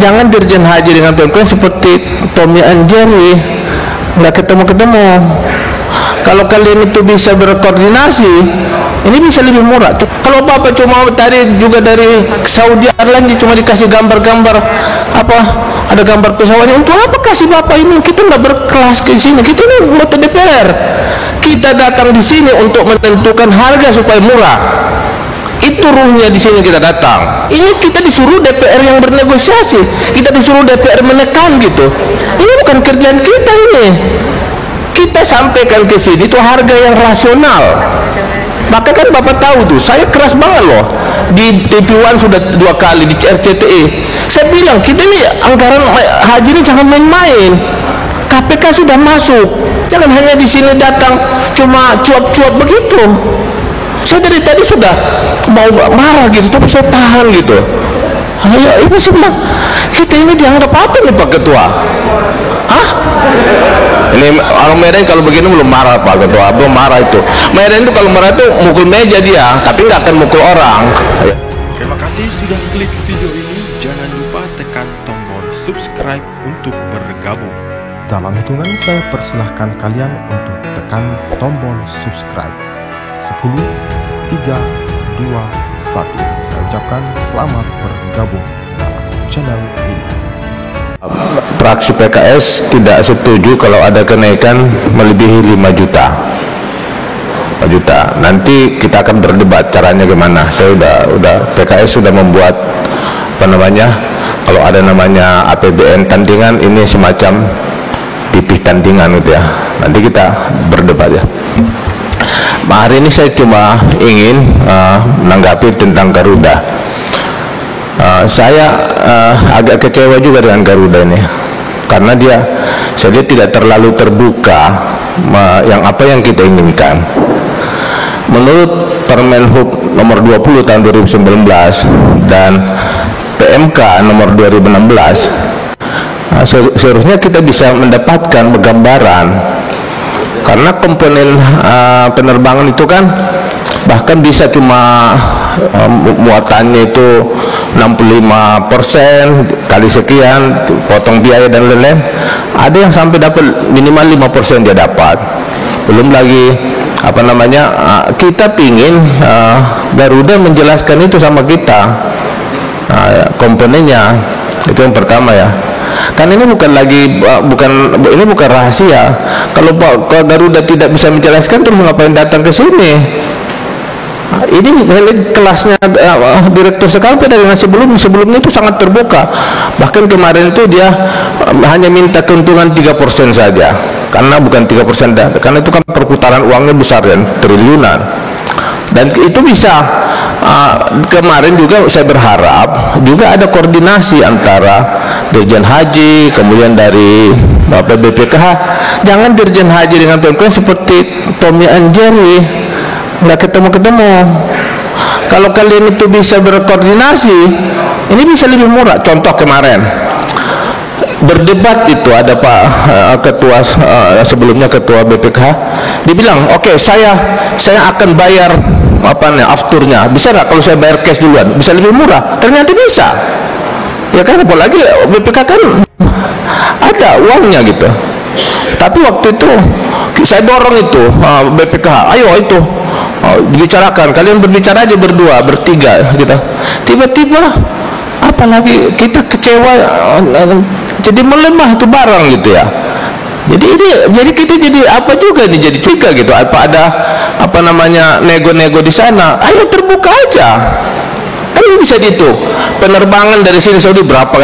Jangan Dirjen Haji dengan PMK seperti Tommy and Jerry, nggak ketemu-ketemu. Kalau kalian itu bisa berkoordinasi, ini bisa lebih murah. Kalau Bapak cuma tadi juga dari Saudi Airlines cuma dikasih gambar-gambar apa, ada gambar pesawatnya, untuk apa kasih Bapak ini? Kita nggak berkelas ke sini. Kita ini anggota DPR. Kita datang di sini untuk menentukan harga supaya murah. Itu ruhnya di sini kita datang. Ini kita disuruh DPR yang bernegosiasi, kita disuruh DPR menekan gitu. Ini bukan kerjaan kita ini. Kita sampaikan ke sini itu harga yang rasional. Maka kan Bapak tahu tuh, saya keras banget loh. Di TV One sudah 2 kali, di RCTI. Saya bilang kita ini anggaran haji ini jangan main-main. KPK sudah masuk. Jangan hanya di sini datang cuma cuap-cuap begitu. Saya dari tadi sudah mau marah gitu, tapi saya tahan gitu. Ya, ini semua kita ini dianggap apa nih Pak Ketua? Hah? Ini orang Medan kalau begini belum marah Pak Ketua, belum marah itu. Medan itu kalau marah itu mukul meja dia, tapi nggak akan mukul orang. Terima kasih sudah klik video ini. Jangan lupa tekan tombol subscribe untuk bergabung. Dalam hitungan saya persilahkan kalian untuk tekan tombol subscribe. 10, 3, 2, 1. Saya ucapkan selamat bergabung dalam channel ini. Fraksi PKS tidak setuju kalau ada kenaikan melebihi 5 juta. 5 juta. Nanti kita akan berdebat caranya gimana. Saya udah PKS sudah membuat apa namanya? Kalau ada namanya APBN tandingan, ini semacam pipih tandingan gitu ya. Nanti kita berdebat ya. Hari ini saya cuma ingin menanggapi tentang Garuda. Saya agak kecewa juga dengan Garuda ini, karena saya lihat tidak terlalu terbuka apa yang kita inginkan. Menurut Permen Hub nomor 20 tahun 2019 dan PMK nomor 2016, seharusnya kita bisa mendapatkan gambaran, karena komponen penerbangan itu kan bahkan bisa cuma muatannya itu 65% kali sekian, potong biaya dan lain-lain. Ada yang sampai dapat minimal 5% dia dapat. Belum lagi apa namanya, kita pingin Garuda menjelaskan itu sama kita, komponennya. Itu yang pertama ya. Kan ini bukan rahasia. Kalau Garuda tidak bisa menjelaskan, terus ngapain datang ke sini? Ini kelasnya direktur Sekalpe dengan sebelumnya itu sangat terbuka. Bahkan kemarin itu dia hanya minta keuntungan 3% saja, karena bukan 3% karena itu kan perputaran uangnya besar kan, triliunan. Dan itu bisa kemarin juga saya berharap juga ada koordinasi antara Dirjen Haji, kemudian dari BPKH. Jangan Dirjen Haji dengan PMK seperti Tommy and Jerry, nggak ketemu-ketemu. Kalau kalian itu bisa berkoordinasi, ini bisa lebih murah. Contoh kemarin berdebat itu ada Pak Ketua, sebelumnya Ketua BPKH, dibilang oke, saya akan bayar afturnya. Bisa nggak kalau saya bayar cash duluan? Bisa lebih murah. Ternyata bisa. Ya kan, apalagi BPK kan ada uangnya gitu. Tapi waktu itu saya dorong itu BPKH, ayo itu dibicarakan, kalian berbicara aja berdua, bertiga gitu. Tiba-tiba apalagi kita kecewa, jadi melemah itu barang gitu ya. Jadi kita jadi apa juga nih, jadi tiga gitu. Apa ada apa namanya nego-nego di sana? Ayo terbuka aja. Kan bisa dihitung penerbangan dari sini Saudi berapa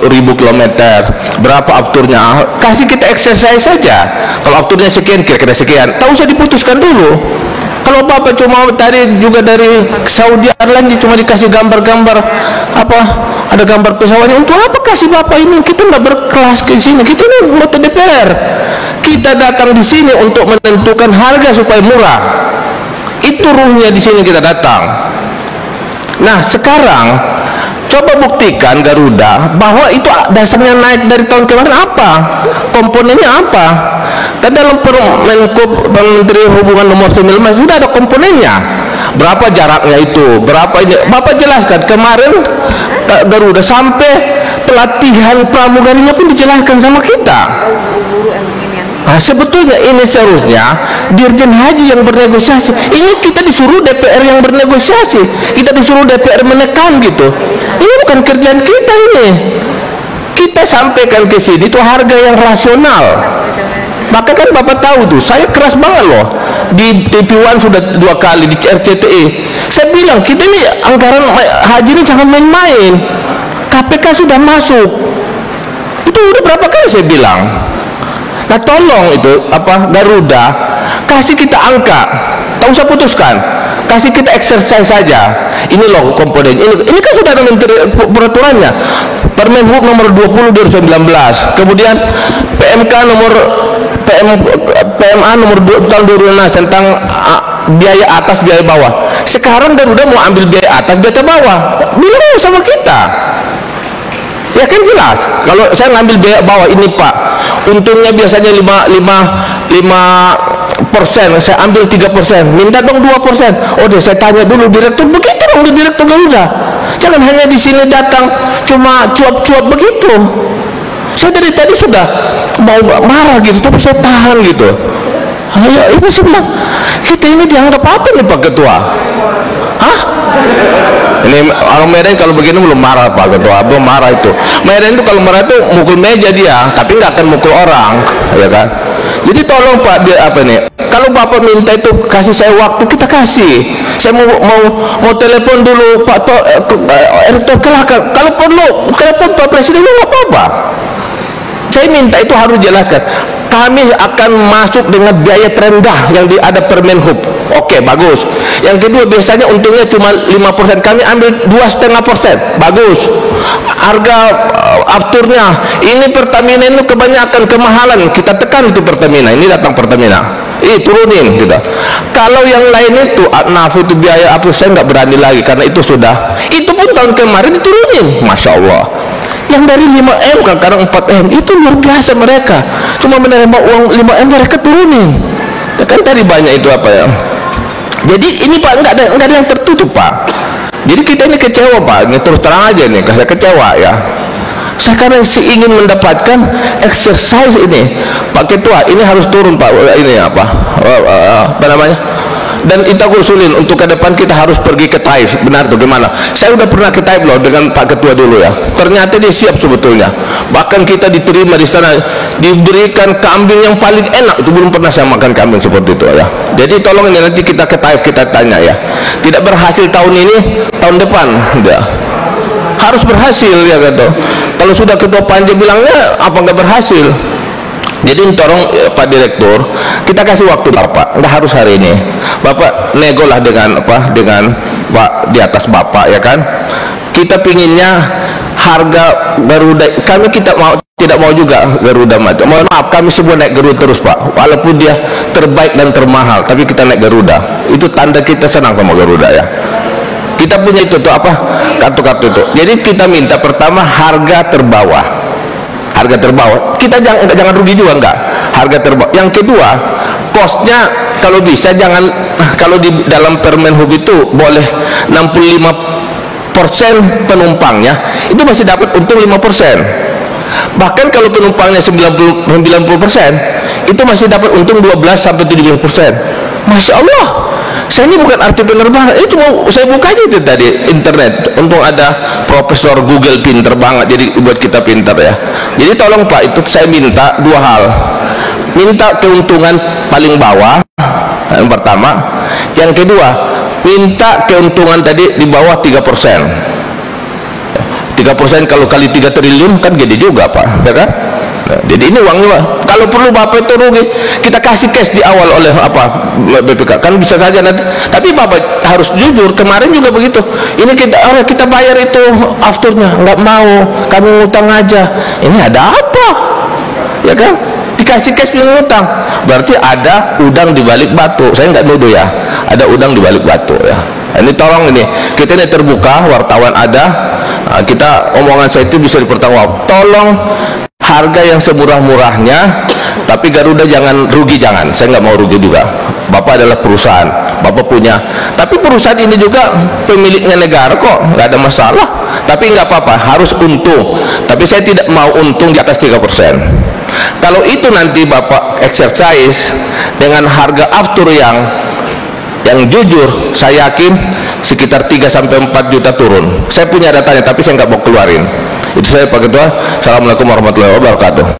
ribu kilometer, berapa afturnya. Kasih kita exercise saja. Kalau afturnya sekian, kira-kira sekian. Tak usah diputuskan dulu. Kalau Bapak cuma tadi juga dari Saudi Airlines cuma dikasih gambar-gambar apa, ada gambar pesawatnya, untuk apa kasih Bapak ini? Kita nggak berkelas ke sini. Kita ini anggota DPR. Kita datang di sini untuk menentukan harga supaya murah. Itu ruhnya di sini kita datang. Nah sekarang coba buktikan Garuda bahwa itu dasarnya naik dari tahun kemarin apa, komponennya apa. Dan dalam Permenkub Menteri Hubungan nomor 19 sudah ada komponennya, berapa jaraknya itu, berapa ini. Bapak jelaskan kemarin Garuda sampai pelatihan pramugarinya pun dijelaskan sama kita. Nah, sebetulnya ini seharusnya Dirjen Haji yang bernegosiasi. Ini kita disuruh DPR yang bernegosiasi, kita disuruh DPR menekan gitu. Ini bukan kerjaan kita ini. Kita sampaikan ke sini itu harga yang rasional. Maka kan Bapak tahu tuh, saya keras banget loh. Di TV1 sudah 2 kali, di RCTI. Saya bilang kita ini anggaran haji ini jangan main-main. KPK sudah masuk. Itu udah berapa kali saya bilang. Nah tolong itu Garuda kasih kita angka, tak usah putuskan, kasih kita exercise saja. Ini loh komponen ini kan sudah ada peraturannya, Permen Hub nomor 20 2019, kemudian PMK nomor PMA nomor 2 tahun 2016 tentang biaya atas biaya bawah. Sekarang Garuda mau ambil biaya atas biaya bawah, bilang sama kita. Ya kan jelas, kalau saya ngambil biaya bawah ini Pak, untungnya biasanya 5%, saya ambil 3%, minta dong 2%. Oh deh, saya tanya dulu direktur, begitu dong di direktur Garuda. Jangan hanya di sini datang cuma cuap-cuap begitu. Saya dari tadi sudah mau marah gitu, tapi saya tahan gitu. Ayo, ibu bilang, kita ini dianggap apa nih Pak Ketua? Hah? Ini orang Medan kalau begini belum marah Pak Ketua, belum marah itu. Medan itu kalau marah itu mukul meja dia, tapi nggak akan mukul orang, ya kan? Jadi tolong Pak, kalau Bapak minta itu kasih saya waktu, kita kasih. Saya mau telepon dulu Pak Erick Thohir, kalau perlu telepon Pak Presiden nggak apa-apa. Saya minta itu harus jelaskan. Kami akan masuk dengan biaya terendah yang ada Permen Hub. Oke, bagus. Yang kedua, biasanya untungnya cuma 5%, kami ambil 2,5%. Bagus. Harga afturnya, ini Pertamina itu kebanyakan kemahalan, kita tekan itu Pertamina. Ini datang Pertamina, turunin gitu. Kalau yang lain itu nafsu itu biaya apa, saya nggak berani lagi karena itu sudah. Itu pun tahun kemarin diturunin, masya Allah. Yang dari 5M kadang 4M itu luar biasa, mereka cuma menerima uang 5M mereka turunin. Ya kan tadi banyak itu apa ya. Jadi ini Pak nggak ada yang tertutup Pak. Jadi kita ini kecewa Pak, ini terus terang aja nih, saya kecewa ya. Saya karena ingin mendapatkan exercise ini Pak Ketua, ini harus turun Pak, ini apa namanya. Dan kita usulin untuk ke depan kita harus pergi ke Taif. Benar tuh gimana? Saya udah pernah ke Taif loh dengan Pak Ketua dulu ya. Ternyata dia siap sebetulnya. Bahkan kita diterima di sana, diberikan kambing yang paling enak. Itu belum pernah saya makan kambing seperti itu ya. Jadi tolong ini nanti kita ke Taif, kita tanya ya. Tidak berhasil tahun ini, tahun depan ya. Harus berhasil ya gitu. Kalau sudah Ketua Panja bilangnya apa nggak berhasil? Jadi tolong Pak Direktur, kita kasih waktu Bapak, nggak harus hari ini. Bapak nego lah dengan Pak di atas Bapak ya kan. Kita pinginnya harga Garuda, tidak mau juga Garuda mati. Mohon maaf, kami semua naik Garuda terus Pak, walaupun dia terbaik dan termahal, tapi kita naik Garuda. Itu tanda kita senang sama Garuda ya. Kita punya itu tuh apa, kartu-kartu itu. Jadi kita minta pertama harga terbawah. Harga terbawah, kita jangan rugi juga enggak, harga terbawah. Yang kedua, kosnya kalau bisa jangan, kalau di dalam Permen Hub itu boleh 65% penumpangnya itu masih dapat untung 5%. Bahkan kalau penumpangnya 90% itu masih dapat untung 12-17%. Masya Allah. Saya ini bukan arti penerbangan, ini cuma saya buka aja itu tadi internet. Untung ada Profesor Google pinter banget, jadi buat kita pinter ya. Jadi tolong Pak, itu saya minta 2 hal. Minta keuntungan paling bawah yang pertama. Yang kedua, minta keuntungan tadi di bawah 3%. 3% kalau kali 3 triliun kan gede juga Pak, ya kan? Jadi ini uangnya Pak. Kalau perlu Bapak itu rugi, kita kasih cash di awal oleh BPK kan bisa saja nanti. Tapi Bapak harus jujur, kemarin juga begitu. Ini kita bayar itu afturnya, nggak mau, kami ngutang aja. Ini ada apa? Ya kan? Dikasih cash punya ngutang. Berarti ada udang di balik batu. Saya nggak nuduh ya. Ada udang di balik batu ya. Ini tolong ini, kita ini terbuka, wartawan ada. Kita omongan saya itu bisa dipertanggungjawab. Tolong harga yang semurah-murahnya, tapi Garuda jangan rugi, jangan. Saya nggak mau rugi juga. Bapak adalah perusahaan, Bapak punya, tapi perusahaan ini juga pemiliknya negara kok, nggak ada masalah. Tapi nggak apa-apa, harus untung. Tapi saya tidak mau untung di atas 3%. Kalau itu nanti Bapak exercise dengan harga aftur yang jujur, saya yakin sekitar 3-4 juta turun. Saya punya datanya, tapi saya nggak mau keluarin. Itu saya Pak Ketua. Assalamualaikum warahmatullahi wabarakatuh.